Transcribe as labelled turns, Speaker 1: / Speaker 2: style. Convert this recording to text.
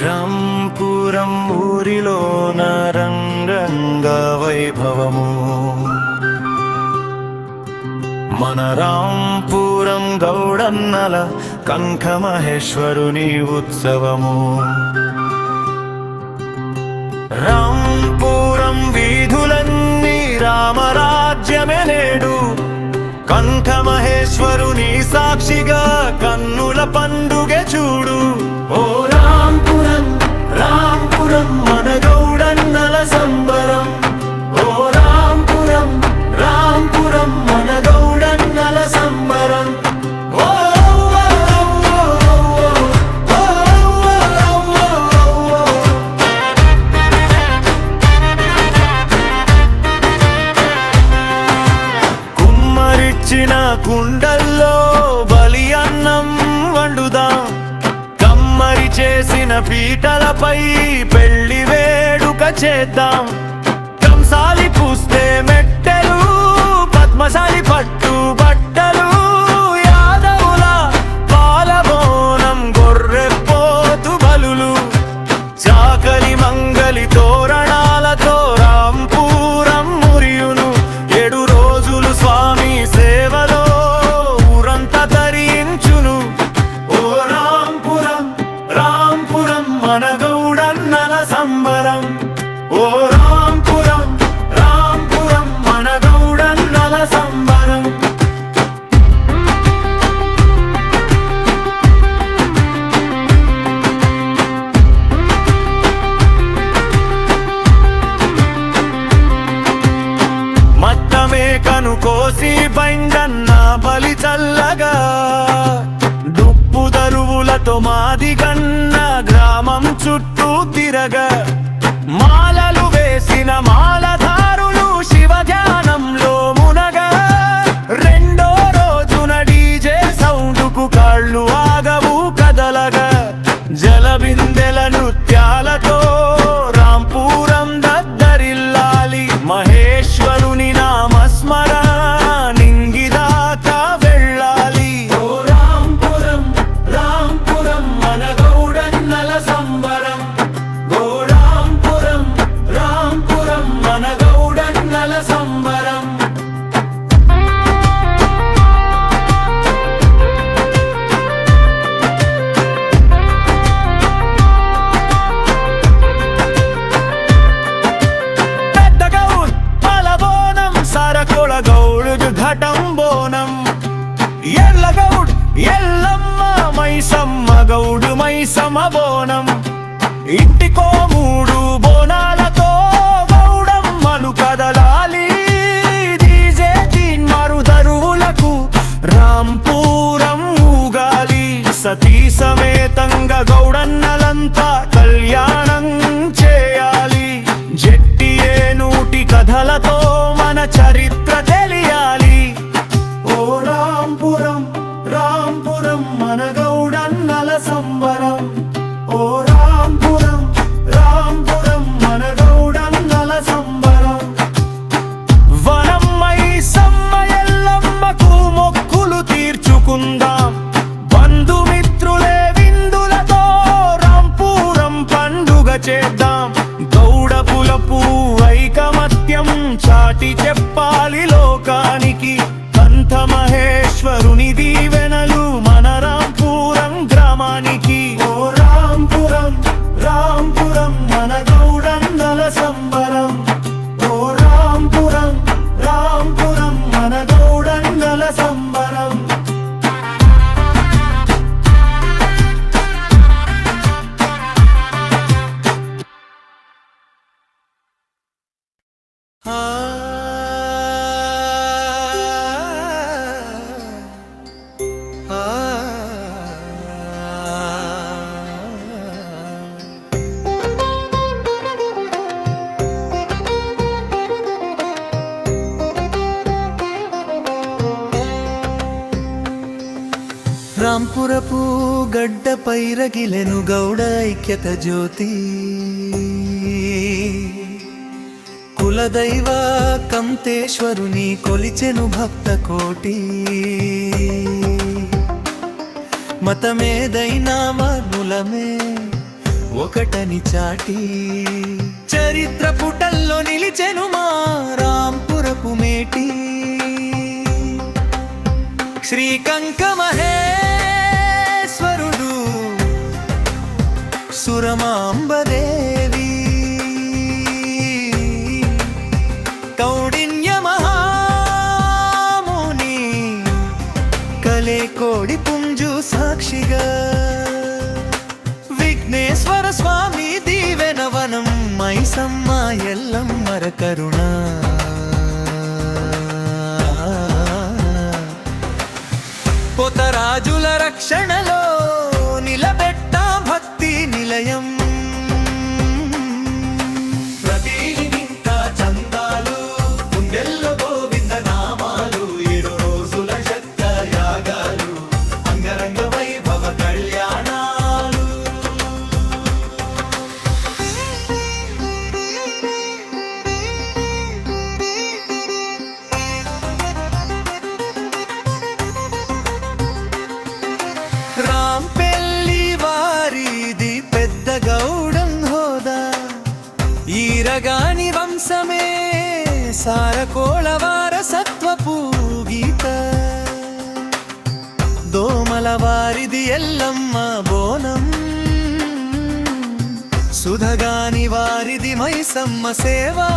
Speaker 1: రాంపురం ఊరిలోన రంగంగ వైభవము మన రాంపురం గౌడన్నల కంఠమహేశ్వరుని ఉత్సవము రాంపురం వీధులన్నీ రామరాజ్యమే నేడు కంఠమహేశ్వరుని సాక్షిగా కన్నుల పండుగ చూడు ఓ రాంపురం రాంపురం మన గౌడన్నల సంబరం ఓ రాంపురం రాంపురం మన గౌడన్నల సంబరం కుమ్మరిచ్చిన కుండల్లో బలి అన్నం వండుదాం కమ్మరి చేసిన పీటలపై పెళ్లి వేడుక చేద్దాం కంసాలి పూస్తే మెట్టెలు పద్మశాలి పట్టు బట్టలు యాదవుల పాలబోనం గొర్రె పోతు బలులు చాకలి మంగలి తోరణాలతో రాంపురం మురియును 7 రోజులు స్వామి సేవలో ఊరంతా తరించును ఓ రాంపురం రాంపురం మన గౌడన్నల సంబరం ఓ రాంపురం రాంపురం మన గౌడన్నల సంబరం మత్తమే కనుకోసి బండన్న బలి చల్లగా దుప్పు దరువులతో మాదిగన్న గ్రామం చుట్టూ తిరగా మాలలు వేసిన మాలధారులు శివ ధ్యానంలో మునగా రెండో రోజున డీజే సౌండుకు కాళ్ళు ఆగవు కదలగా జలబిందెల నృత్యాలతో రాంపురం దద్దరిల్లాలి మహేశ్వరుని నామస్మర నింగిదాకా వెళ్ళాలి ఓ రాంపురం రాంపురం మన గౌడన్నల సంబరం ఓ రాంపురం రాంపురం మన గౌడన్నల సంబరం పెద్ద గౌడ్ పాలబోనం సరకుల గౌడు ఘటం బోనం ఎల్ల గౌడ్ ఎల్లమ్మ మైసమ్మ గౌడు మైసమ్మ బోనం ఇంటికో 3 బోనాలతో గౌడమ్మలు కదలాలి డీజే తీన్మారు దరువులకు రాంపురం ఊగాలి సతీ సమేతంగా గౌడన్నలంతా కళ్యాణం చేయాలి జట్టి ఏనూటి కథలతో మన చరిత్ర తెలియాలి ఓ రాంపురం రాంపురం మన గౌడన్నల సంబరం ఓ రాంపురం రాంపురం మన గౌడన్నల సంబరం వనమ్మై సమ్మయల్లమ్మకు మొక్కులు తీర్చుకుందాం బంధుమిత్రులే విందులతో రాంపురం పండుగ చేద్దాం గౌడ పులపు ఐకమత్యం చాటి చెప్పాలి లోకానికి కంఠమహేశ్వరుని దీవెనలు మన రాంపురం గ్రామానికి ఓ రాంపురం రాంపురం మన గౌడన్నల సంబరం ఓ రాంపురం రాంపురం మన గౌడన్నల సంబరం రాంపురపు గడ్డ పైరగిలెను గౌడ ఐక్యత జ్యోతి కులదైవ కంతేశ్వరుని కొలిచెను భక్త కోటి మతమేదైనా మనులమే ఒకటని చాటి చరిత్ర పుటల్లో నిలిచెను మా రాంపురపు మేటి శ్రీకంకమహేశ్వరుడు సురమాంబదేవి కౌడిన్య మహాముని కలే కోడి పుంజు సాక్షిగా విఘ్నేశ్వర స్వామి దీవెనవనం మైసమ్మ ఎల్లమ్మర కరుణ పొతరాజుల రక్షణలో నిలబెట్ట భక్తి నిలయం ప్రతినింత చందాలు గుండెల్లో గోవింద నామాలు 7 రోజుల శక్త యాగాలు అంగరంగ వైభవ కళ్యాణాలు రాంపెల్లి వారిది పెద్ద గౌడం హోదా ఈరగాని వంశమే సారకోళ వారసత్వపు గీత దోమల వారిది ఎల్లమ్మ బోనం సుధగాని వారిది మైసమ్మ సేవా